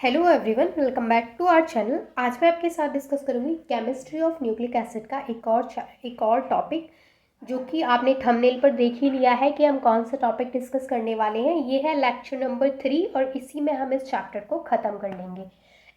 Hello everyone, welcome back to our channel. आज मैं आपके साथ डिस्कस करूंगी केमिस्ट्री ऑफ न्यूक्लिक एसिड का एक और टॉपिक, जो कि आपने थंबनेल पर देख ही लिया है कि हम कौन सा टॉपिक डिस्कस करने वाले हैं। ये है लेक्चर नंबर 3 और इसी में हम इस चैप्टर को ख़त्म कर लेंगे।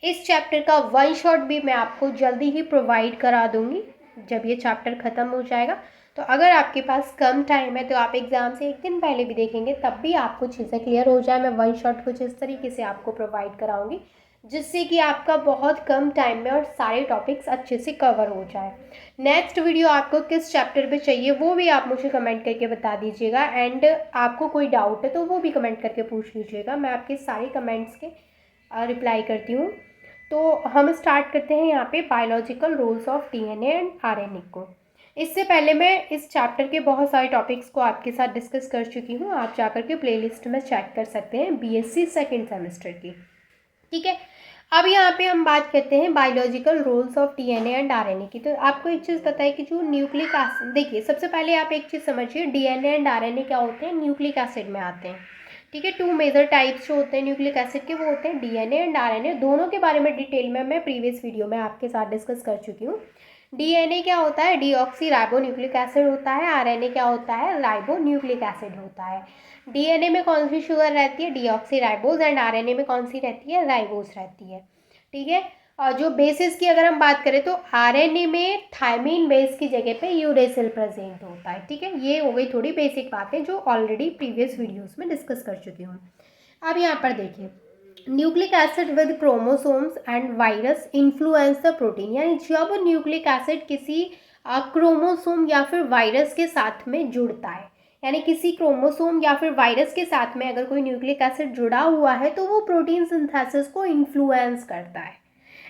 इस चैप्टर का वन शॉट भी मैं आपको जल्दी ही प्रोवाइड करा दूंगी जब ये चैप्टर ख़त्म हो जाएगा। तो अगर आपके पास कम टाइम है तो आप एग्ज़ाम से एक दिन पहले भी देखेंगे, तब भी आपको चीज़ें क्लियर हो जाए। मैं वन शॉट कुछ इस तरीके से आपको प्रोवाइड कराऊंगी जिससे कि आपका बहुत कम टाइम में और सारे टॉपिक्स अच्छे से कवर हो जाए। नेक्स्ट वीडियो आपको किस चैप्टर पे चाहिए वो भी आप मुझे कमेंट करके बता दीजिएगा, एंड आपको कोई डाउट है तो वो भी कमेंट करके पूछ लीजिएगा। मैं आपके सारे कमेंट्स के रिप्लाई करती हूँ। तो हम स्टार्ट करते हैं यहाँ पे biological roles of DNA and RNA को। इससे पहले मैं इस चैप्टर के बहुत सारे टॉपिक्स को आपके साथ डिस्कस कर चुकी हूँ। आप जाकर के प्लेलिस्ट में चेक कर सकते हैं बीएससी सेकेंड सेमेस्टर की। ठीक है, अब यहाँ पे हम बात करते हैं biological roles of DNA and RNA की। तो आपको एक चीज़ पता है कि जो न्यूक्लिक एसिड, देखिए सबसे पहले आप एक चीज़ समझिए, डीएनए एंड आरएनए क्या होते हैं, न्यूक्लिक एसिड में आते हैं। ठीक है, टू मेजर टाइप्स जो होते हैं न्यूक्लिक एसिड के वो होते हैं डीएनए एंड आरएनए। दोनों के बारे में डिटेल में मैं प्रीवियस वीडियो में आपके साथ डिस्कस कर चुकी हूँ। डीएनए क्या होता है, डीऑक्सी राइबो न्यूक्लिक एसिड होता है। आरएनए क्या होता है, राइबो न्यूक्लिक एसिड होता है। डीएनए में कौन सी शुगर रहती है, डीऑक्सी राइबोज, एंड आरएनए में कौन सी रहती है, राइबोज रहती है। ठीक है, और जो बेसिस की अगर हम बात करें तो आरएनए में थायमीन बेस की जगह पे यूरेसिल प्रेजेंट होता है। ठीक है, ये हो गई थोड़ी बेसिक बातें जो ऑलरेडी प्रीवियस वीडियोस में डिस्कस कर चुकी हूँ। अब यहाँ पर देखिए, nucleic acid with chromosomes and virus influence the protein, यानी जब न्यूक्लिक एसिड किसी क्रोमोसोम या फिर वायरस के साथ में जुड़ता है, यानी किसी क्रोमोसोम या फिर वायरस के साथ में अगर कोई न्यूक्लिक एसिड जुड़ा हुआ है तो वो प्रोटीन सिंथेसिस को इन्फ्लुएंस करता है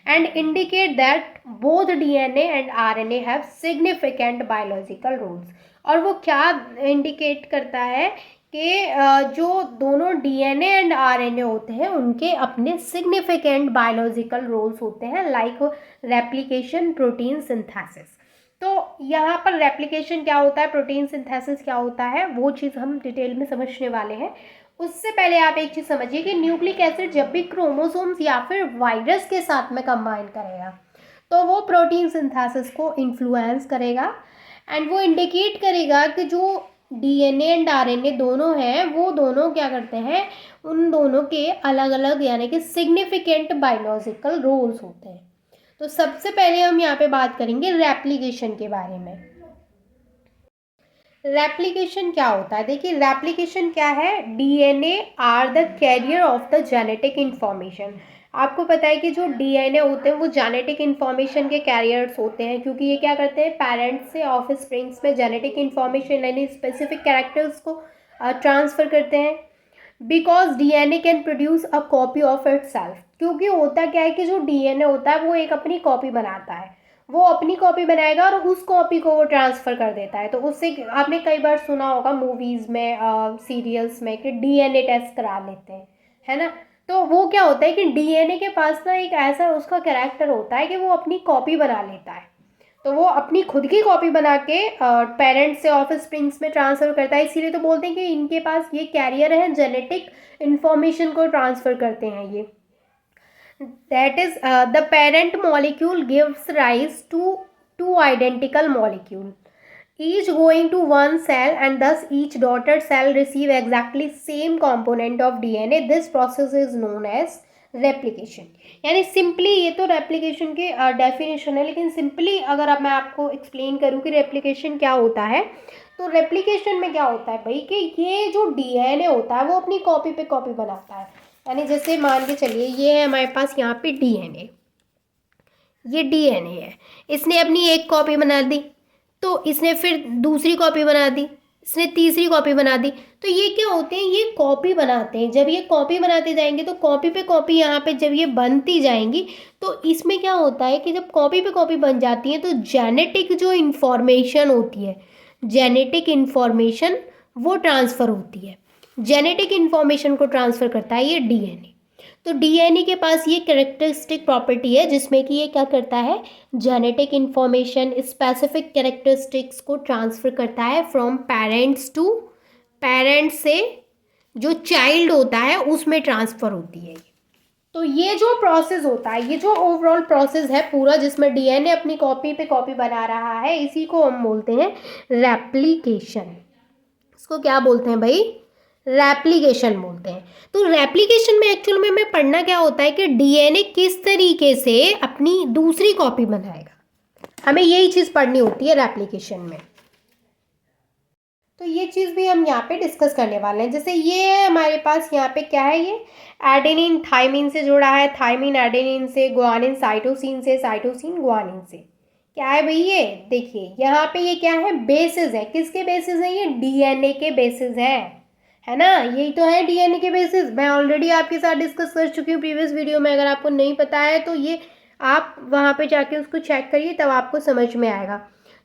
and indicate that both DNA and RNA have significant biological roles. और वो क्या इंडिकेट करता है कि जो दोनों डीएनए एंड आरएनए होते हैं उनके अपने सिग्निफिकेंट बायोलॉजिकल रोल्स होते हैं, लाइक रेप्लिकेशन, प्रोटीन सिंथेसिस। तो यहाँ पर रेप्लिकेशन क्या होता है, प्रोटीन सिंथेसिस क्या होता है, वो चीज़ हम डिटेल में समझने वाले हैं। उससे पहले आप एक चीज़ समझिए कि न्यूक्लिक एसिड जब भी क्रोमोसोम्स या फिर वायरस के साथ में कंबाइन करेगा तो वो प्रोटीन सिंथेसिस को इन्फ्लुएंस करेगा एंड वो इंडिकेट करेगा कि जो डीएनए एंड आरएनए दोनों हैं वो दोनों क्या करते हैं, उन दोनों के अलग अलग यानी कि सिग्निफिकेंट बायोलॉजिकल रोल्स होते हैं। तो सबसे पहले हम यहाँ पे बात करेंगे रेप्लिकेशन के बारे में। रेप्लिकेशन क्या होता है, देखिए रेप्लिकेशन क्या है, DNA are the carrier of the genetic information. आपको पता है कि जो डीएनए होते हैं वो जेनेटिक इंफॉर्मेशन के कैरियर्स होते हैं, क्योंकि ये क्या करते हैं, पेरेंट्स से ऑफ स्प्रिंग्स में जेनेटिक इंफॉर्मेशन यानी स्पेसिफिक कैरेक्टर्स को ट्रांसफ़र करते हैं। Because DNA can produce a copy of it self, क्योंकि होता क्या है कि जो डीएनए होता है वो एक अपनी कॉपी बनाता है, वो अपनी कॉपी बनाएगा और उस कॉपी को वो ट्रांसफ़र कर देता है। तो उससे आपने कई बार सुना होगा मूवीज़ में, सीरियल्स में, कि डीएनए टेस्ट करा लेते हैं, है ना। तो वो क्या होता है कि डीएनए के पास ना एक ऐसा उसका कैरेक्टर होता है कि वो अपनी कॉपी बना लेता है। तो वो अपनी खुद की कॉपी बना के पेरेंट्स से ऑफ स्प्रिंग्स में ट्रांसफ़र करता है। इसीलिए तो बोलते हैं कि इनके पास ये कैरियर है, जेनेटिक इंफॉर्मेशन को ट्रांसफ़र करते हैं ये। That is, the parent molecule gives rise to two identical molecule, each going to one cell, and thus each daughter cell receive exactly same component of DNA. This process is known as replication. यानी simply ये तो replication के definition है, लेकिन simply अगर अब मैं आपको एक्सप्लेन करूँ कि रेप्लिकेशन क्या होता है, तो रेप्लिकेशन में क्या होता है भाई कि ये जो डीएनए होता है वो अपनी कॉपी पे कॉपी बनाता है। यानी जैसे मान के चलिए ये है हमारे पास यहाँ पे डीएनए, ये डीएनए है, इसने अपनी एक कॉपी बना दी, तो इसने फिर दूसरी कॉपी बना दी, इसने तीसरी कॉपी बना दी। तो ये क्या होते हैं, ये कॉपी बनाते हैं। जब ये कॉपी बनाते जाएंगे तो कॉपी पे कॉपी यहाँ पे जब ये बनती जाएंगी तो इसमें क्या होता है कि जब कॉपी पे कॉपी बन जाती है तो जेनेटिक जो इन्फॉर्मेशन होती है, जेनेटिक इन्फॉर्मेशन वो ट्रांसफ़र होती है। जेनेटिक इन्फॉर्मेशन को ट्रांसफ़र करता है ये डीएनए। तो डीएनए के पास ये कैरेक्टरिस्टिक प्रॉपर्टी है जिसमें कि ये क्या करता है, जेनेटिक इन्फॉर्मेशन, स्पेसिफिक कैरेक्टरिस्टिक्स को ट्रांसफ़र करता है फ्रॉम पेरेंट्स टू, पेरेंट्स से जो चाइल्ड होता है उसमें ट्रांसफ़र होती है। तो ये जो प्रोसेस होता है, ये जो ओवरऑल प्रोसेस है पूरा, जिसमें डीएनए अपनी कॉपी पे कॉपी बना रहा है, इसी को हम बोलते हैं रेप्लिकेशन। इसको क्या बोलते हैं भाई? रेप्लिकेशन बोलते हैं। तो रेप्लिकेशन में एक्चुअल में हमें पढ़ना क्या होता है कि डीएनए किस तरीके से अपनी दूसरी कॉपी बनाएगा, हमें यही चीज़ पढ़नी होती है रेप्लिकेशन में। तो ये चीज़ भी हम यहाँ पे डिस्कस करने वाले हैं। जैसे ये है हमारे पास यहाँ पे क्या है, ये एडेनिन थाइमिन से जुड़ा है, थाइमिन एडेनिन से, गुआनिन साइटोसिन से, साइटोसिन गुआनिन से। क्या है भाई? ये देखिए यहाँ पे ये क्या है, बेसिस है। किसके बेसिस है? ये डीएनए के बेसिस है ना, यही तो है डीएनए के बेसिस। मैं ऑलरेडी आपके साथ डिस्कस कर चुकी हूँ प्रीवियस वीडियो में। अगर आपको नहीं पता है तो ये आप वहाँ पे जाके उसको चेक करिए, तब आपको समझ में आएगा।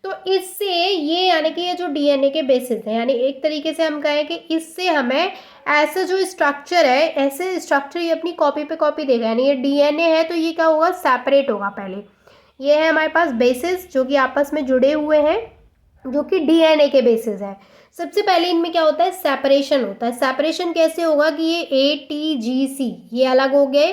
तो इससे ये यानी कि ये जो डीएनए के बेसिस है, यानी एक तरीके से हम कहें कि इससे हमें ऐसा जो स्ट्रक्चर है, ऐसे स्ट्रक्चर ये अपनी कॉपी पे कॉपी देगा। यानी ये डीएनए है तो ये क्या होगा, सेपरेट होगा। पहले ये है हमारे पास बेसिस जो कि आपस में जुड़े हुए हैं, जो कि डीएनए के बेसिस है। सबसे पहले इनमें क्या होता है, सेपरेशन होता है। सेपरेशन कैसे होगा कि ये ATGC ये अलग हो गए,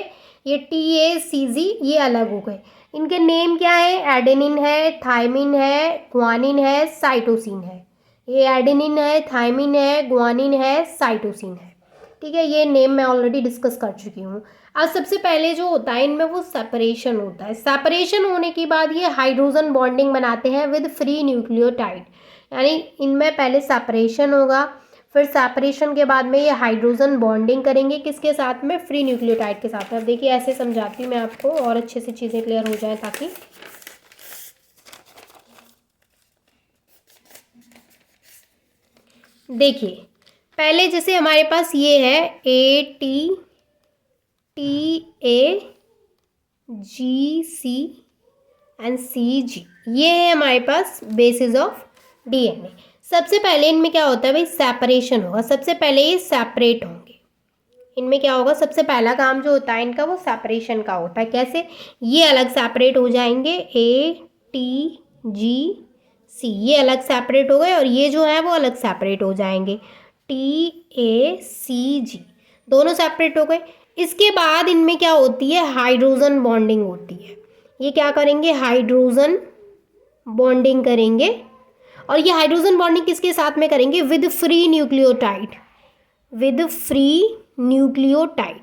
ये TACG ये अलग हो गए। इनके नेम क्या है? एडेनिन है, थाइमिन है, गुआनिन है, साइटोसिन है। ये एडेनिन है, थाइमिन है, गुआनिन है, साइटोसिन है। ठीक है, ये नेम मैं ऑलरेडी डिस्कस कर चुकी हूँ। अब सबसे पहले जो होता है इनमें वो सेपरेशन होता है। सेपरेशन होने के बाद ये हाइड्रोजन बॉन्डिंग बनाते हैं विद फ्री न्यूक्लियोटाइड। यानी इनमें पहले सेपरेशन होगा, फिर सेपरेशन के बाद में ये हाइड्रोजन बॉन्डिंग करेंगे किसके साथ में? फ्री न्यूक्लियोटाइड के साथ में। अब देखिए ऐसे समझाती हूँ मैं आपको और अच्छे से चीज़ें क्लियर हो जाएं, ताकि देखिए पहले जैसे हमारे पास ये है ATTAGC एंड CG, ये है हमारे पास बेसिस ऑफ डीएनए। सबसे पहले इनमें क्या होता है भाई? सेपरेशन होगा। सबसे पहले ये सेपरेट होंगे। इनमें क्या होगा, सबसे पहला काम जो होता है इनका वो सेपरेशन का होता है। कैसे? ये अलग सेपरेट हो जाएंगे, ATGC ये अलग सेपरेट हो गए, और ये जो है वो अलग सेपरेट हो जाएंगे, TACG दोनों सेपरेट हो गए। इसके बाद इनमें क्या होती है, हाइड्रोजन बॉन्डिंग होती है। ये क्या करेंगे, हाइड्रोजन बॉन्डिंग करेंगे। और ये हाइड्रोजन बॉन्डिंग किसके साथ में करेंगे? With free nucleotide. With free nucleotide,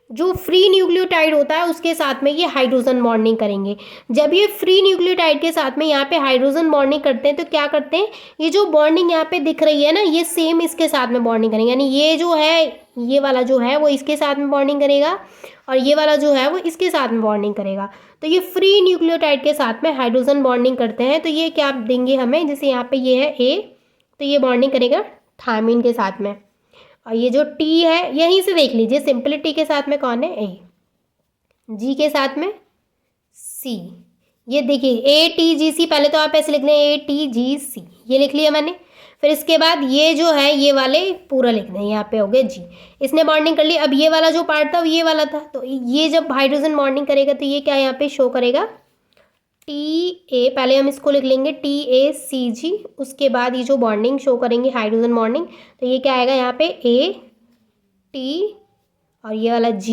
जो फ्री न्यूक्लियोटाइड होता है उसके साथ में ये हाइड्रोजन बॉन्डिंग करेंगे। जब ये फ्री न्यूक्लियोटाइड के साथ में यहाँ पे हाइड्रोजन बॉन्डिंग करते हैं तो क्या करते हैं, ये जो बॉन्डिंग यहाँ पे दिख रही है ना, ये सेम इसके साथ में बॉन्डिंग करेंगे। यानी ये जो है, ये वाला जो है वो इसके साथ में बॉन्डिंग करेगा, और ये वाला जो है वो इसके साथ में बॉन्डिंग करेगा। तो ये फ्री न्यूक्लियोटाइड के साथ में हाइड्रोजन बॉन्डिंग करते हैं, तो ये क्या देंगे हमें, जैसे यहाँ पे ये है A, तो ये बॉन्डिंग करेगा थायमिन के साथ में। और ये जो T है, यहीं से देख लीजिए, सिंपली T के साथ में कौन है? A। G के साथ में C। ये देखिए ATGC, पहले तो आप ऐसे लिख लें ATGC, ये लिख लिया मैंने। फिर इसके बाद ये जो है ये वाले पूरा लिख दें, यहाँ पे हो गया G। इसने बॉन्डिंग कर ली। अब ये वाला जो पार्ट था ये वाला था, तो ये जब हाइड्रोजन बॉन्डिंग करेगा तो ये क्या यहाँ पे शो करेगा, TA। पहले हम इसको लिख लेंगे TACG, उसके बाद ये जो बॉन्डिंग शो करेंगे हाइड्रोजन बॉन्डिंग, तो ये क्या आएगा यहाँ पे AT, और ये वाला G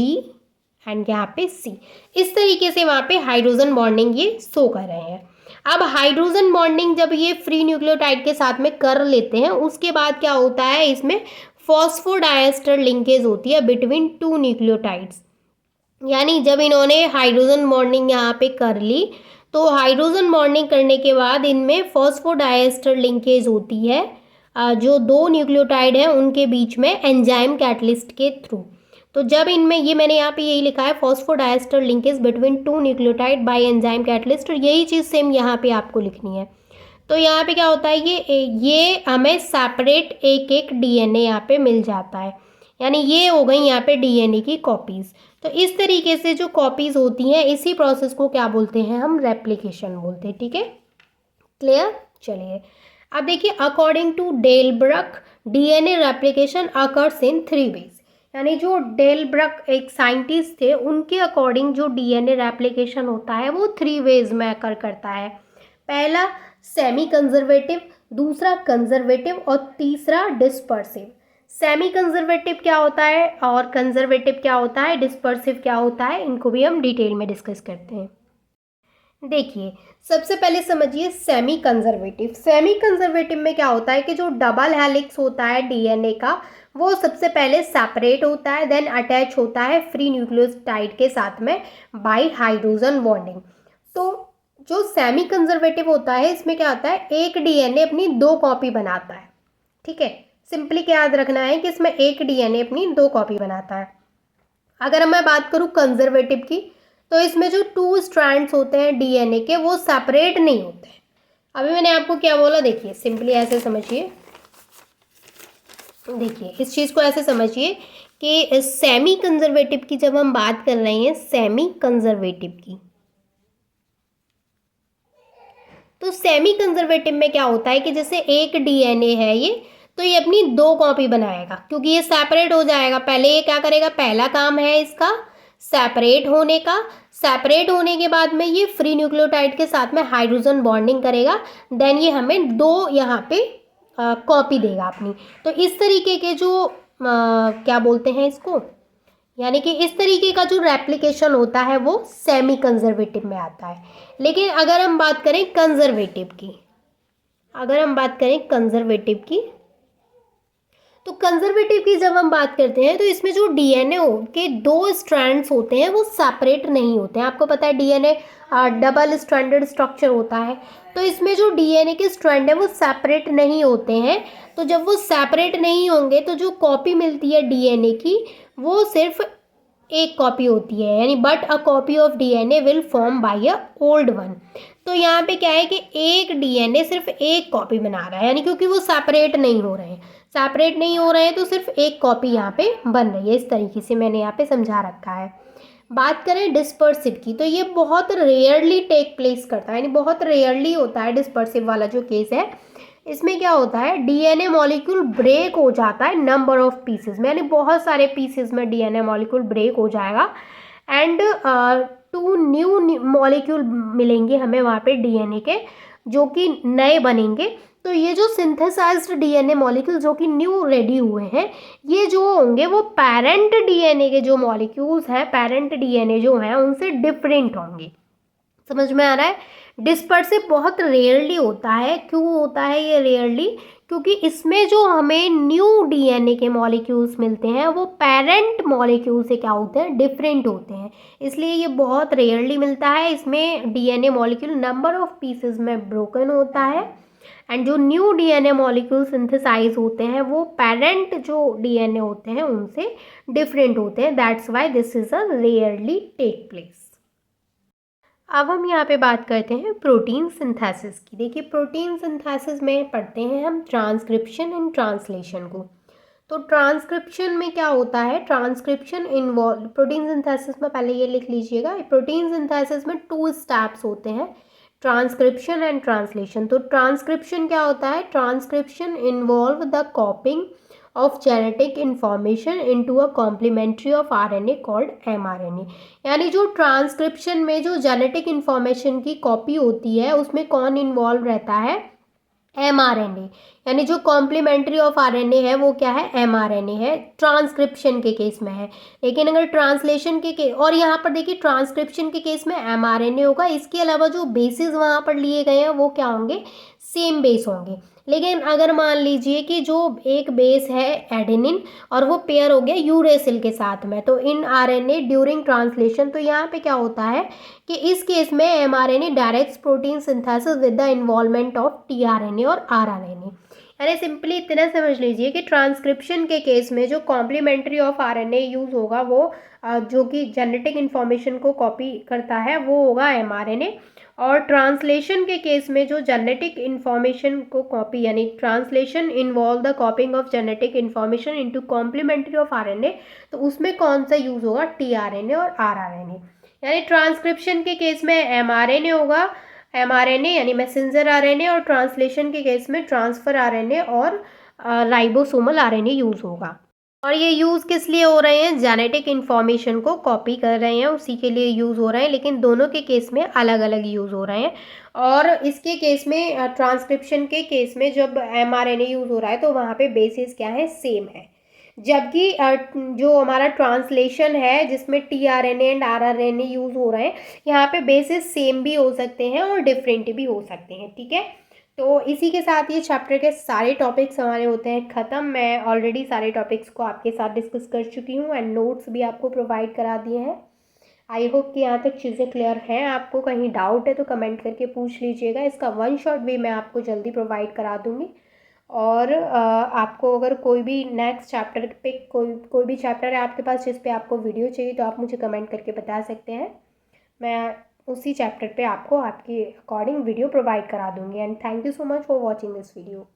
एंड यहाँ पे C। इस तरीके से वहाँ पे हाइड्रोजन बॉन्डिंग ये शो कर रहे हैं। अब हाइड्रोजन बॉन्डिंग जब ये फ्री न्यूक्लियोटाइड के साथ में कर लेते हैं, उसके बाद क्या होता है, इसमें फॉस्फोडाइएस्टर लिंकेज होती है बिटवीन टू न्यूक्लियोटाइड्स। यानी जब इन्होंने हाइड्रोजन बॉन्डिंग यहाँ पे कर ली, तो हाइड्रोजन बॉन्डिंग करने के बाद इनमें फॉस्फोडाइएस्टर लिंकेज होती है, जो दो न्यूक्लियोटाइड हैं उनके बीच में एंजाइम कैटलिस्ट के थ्रू। तो जब इनमें, ये मैंने यहाँ पे यही लिखा है, phosphodiester linkage between two nucleotide bye enzyme catalyst, और यही चीज़ सेम यहाँ पे आपको लिखनी है। तो यहाँ पे क्या होता है, ये हमें सेपरेट एक एक डीएनए यहाँ पे मिल जाता है। यानी ये हो गई यहाँ पे डीएनए की कॉपीज़। तो इस तरीके से जो कॉपीज़ होती हैं, इसी प्रोसेस को क्या बोलते हैं, हम रेप्लिकेशन बोलते हैं। ठीक है, क्लियर? चलिए अब देखिए, according to Delbruck DNA replication occurs in 3 ways. यानी जो डेलब्रक एक साइंटिस्ट थे, उनके अकॉर्डिंग जो डीएनए रेप्लिकेशन होता है वो 3 वेज में अकर करता है। पहला सेमी कंजर्वेटिव, दूसरा कंजर्वेटिव, और तीसरा डिस्पर्सिव। सेमी कंजर्वेटिव क्या होता है और कंजर्वेटिव क्या होता है, डिस्पर्सिव क्या होता है, इनको भी हम डिटेल में डिस्कस करते हैं। देखिए, सबसे पहले समझिए सेमी कंजर्वेटिव। सेमी कंजर्वेटिव में क्या होता है कि जो डबल हेलिक्स होता है डीएनए का, वो सबसे पहले सेपरेट होता है, देन अटैच होता है फ्री न्यूक्लियोटाइड के साथ में बाय हाइड्रोजन बॉन्डिंग। तो जो सेमी कंजर्वेटिव होता है, इसमें क्या होता है, एक डीएनए अपनी 2 कॉपी बनाता है। ठीक है, सिंपली क्या याद रखना है कि इसमें एक डीएनए अपनी 2 कॉपी बनाता है। अगर मैं बात करूँ कंजर्वेटिव की, तो इसमें जो 2 स्ट्रैंड्स होते हैं डीएनए के, वो सेपरेट नहीं होते हैं। अभी मैंने आपको क्या बोला, देखिए सिंपली ऐसे समझिए, देखिए इस चीज़ को ऐसे समझिए कि सेमी कंजर्वेटिव की जब हम बात कर रहे हैं, सेमी कंजर्वेटिव की, तो सेमी कंजर्वेटिव में क्या होता है कि जैसे एक डीएनए है ये, तो ये अपनी 2 कॉपी बनाएगा, क्योंकि ये सेपरेट हो जाएगा। पहले ये क्या करेगा, पहला काम है इसका सेपरेट होने का। सेपरेट होने के बाद में ये फ्री न्यूक्लियोटाइड के साथ में हाइड्रोजन बॉन्डिंग करेगा, देन ये हमें 2 यहाँ पे कॉपी देगा अपनी। तो इस तरीके के जो क्या बोलते हैं इसको, यानी कि इस तरीके का जो रेप्लिकेशन होता है वो सेमी कंजर्वेटिव में आता है। लेकिन अगर हम बात करें कंजर्वेटिव की, अगर हम बात करें कंजर्वेटिव की, तो कंजर्वेटिव की जब हम बात करते हैं, तो इसमें जो डीएनए के 2 स्ट्रैंड्स होते हैं वो सेपरेट नहीं होते हैं। आपको पता है डीएनए डबल स्ट्रैंडेड स्ट्रक्चर होता है, तो इसमें जो डीएनए के स्ट्रैंड है वो सेपरेट नहीं होते हैं। तो जब वो सेपरेट नहीं होंगे, तो जो कॉपी मिलती है डीएनए की, वो सिर्फ एक कॉपी होती है, यानी but a copy of DNA will form by a old one. तो यहाँ पे क्या है कि एक डीएनए सिर्फ एक कॉपी बना रहा है, यानी क्योंकि वो सेपरेट नहीं हो रहे हैं, सेपरेट नहीं हो रहे हैं, तो सिर्फ एक कॉपी यहाँ पे बन रही है। इस तरीके से मैंने यहाँ पे समझा रखा है। बात करें डिस्पर्सिव की, तो ये बहुत रेयरली टेक प्लेस करता है, यानी बहुत रेयरली होता है डिस्पर्सिव वाला जो केस है। इसमें क्या होता है, डीएनए मॉलिक्यूल ब्रेक हो जाता है नंबर ऑफ पीसेस में, यानी बहुत सारे पीसेस में डीएनए मॉलिक्यूल ब्रेक हो जाएगा, एंड 2 न्यू मॉलिक्यूल मिलेंगे हमें वहाँ पे डीएनए के, जो कि नए बनेंगे। तो ये जो सिंथेसाइज्ड डीएनए मॉलिक्यूल जो कि न्यू रेडी हुए हैं, ये जो होंगे वो पेरेंट डीएनए के जो मॉलिक्यूल्स हैं, पेरेंट डीएनए जो हैं उनसे डिफरेंट होंगे। समझ में आ रहा है। डिस्पर्सिव बहुत रेयरली होता है। क्यों होता है ये रेयरली, क्योंकि इसमें जो हमें न्यू डीएनए के मॉलिक्यूल्स मिलते हैं वो पेरेंट मॉलिक्यूल से क्या होते हैं, डिफरेंट होते हैं, इसलिए ये बहुत रेयरली मिलता है। इसमें DNA molecule number of pieces में ब्रोकन होता है, एंड जो न्यू डीएनए मॉलिक्यूल सिंथेसाइज होते हैं वो पेरेंट जो डीएनए होते हैं उनसे डिफरेंट होते हैं। That's why this is a rarely take place. अब हम यहाँ पे बात करते हैं प्रोटीन सिंथेसिस की। देखिए, प्रोटीन सिंथेसिस में पढ़ते हैं हम ट्रांसक्रिप्शन एंड ट्रांसलेशन को। तो ट्रांसक्रिप्शन में क्या होता है, ट्रांसक्रिप्शन इन्वॉल्व, प्रोटीन सिंथेसिस में पहले ये लिख लीजिएगा, प्रोटीन सिंथेसिस में 2 स्टेप्स होते हैं, ट्रांसक्रिप्शन एंड ट्रांसलेशन। तो ट्रांसक्रिप्शन क्या होता है, transcription involve the कॉपिंग of genetic information into a complementary of RNA called mRNA। यानी जो ट्रांसक्रिप्शन में जो जेनेटिक इंफॉर्मेशन की कॉपी होती है उसमें कौन इन्वॉल्व रहता है, mRNA, यानी जो कॉम्प्लीमेंट्री ऑफ आरएनए है वो क्या है, mRNA है, ट्रांसक्रिप्शन के केस में है। लेकिन अगर ट्रांसलेशन के केस, और यहाँ पर देखिए ट्रांसक्रिप्शन के केस में mRNA होगा, इसके अलावा जो बेसिस वहाँ पर लिए गए हैं वो क्या होंगे, सेम बेस होंगे। लेकिन अगर मान लीजिए कि जो एक बेस है एडेनिन और वो पेयर हो गया यूरेसिल के साथ में, तो इन आरएनए ड्यूरिंग ट्रांसलेशन, तो यहाँ पे क्या होता है कि इस केस में mRNA direct protein synthesis with the involvement of tRNA और आरआरएनए। यानी सिंपली इतना समझ लीजिए कि ट्रांसक्रिप्शन के केस में जो कॉम्प्लीमेंट्री ऑफ आरएनए यूज होगा वो जो कि जेनेटिक इन्फॉर्मेशन को कॉपी करता है वो होगा एमआरएनए, और ट्रांसलेशन के केस में जो जेनेटिक इन्फॉर्मेशन को कॉपी, यानी translation involve the copying of genetic information into complementary of RNA, तो उसमें कौन सा यूज होगा, टीआरएनए और आरआरएनए। यानी ट्रांसक्रिप्शन के केस में एमआरएनए होगा, एमआरएनए यानी मैसेंजर आरएनए, और ट्रांसलेशन के केस में ट्रांसफर आरएनए और राइबोसोमल आरएनए यूज होगा। और ये यूज़ किस लिए हो रहे हैं, जेनेटिक इन्फॉर्मेशन को कॉपी कर रहे हैं उसी के लिए यूज़ हो रहे हैं, लेकिन दोनों के केस में अलग अलग यूज़ हो रहे हैं। और इसके केस में ट्रांसक्रिप्शन के केस में जब एमआरएनए यूज़ हो रहा है तो वहाँ पे बेसिस क्या है, सेम है। जबकि जो हमारा ट्रांसलेशन है जिसमें टीआरएनए एंड आरआरएनए यूज़ हो रहे हैं, यहाँ पे बेसिस सेम भी हो सकते हैं और डिफरेंट भी हो सकते हैं, ठीक है। तो इसी के साथ ये चैप्टर के सारे टॉपिक्स हमारे होते हैं ख़त्म। मैं ऑलरेडी सारे टॉपिक्स को आपके साथ डिस्कस कर चुकी हूँ एंड नोट्स भी आपको प्रोवाइड करा दिए हैं। आई होप कि यहाँ तक चीज़ें क्लियर हैं। आपको कहीं डाउट है तो कमेंट करके पूछ लीजिएगा। इसका वन शॉट भी मैं आपको जल्दी प्रोवाइड करा दूँगी। और आपको अगर कोई भी नेक्स्ट चैप्टर पे कोई भी चैप्टर है आपके पास जिस पे आपको वीडियो चाहिए तो आप मुझे कमेंट करके बता सकते हैं। मैं उसी चैप्टर पे आपको आपके अकॉर्डिंग वीडियो प्रोवाइड करा दूँगी। And thank you so much for watching this video.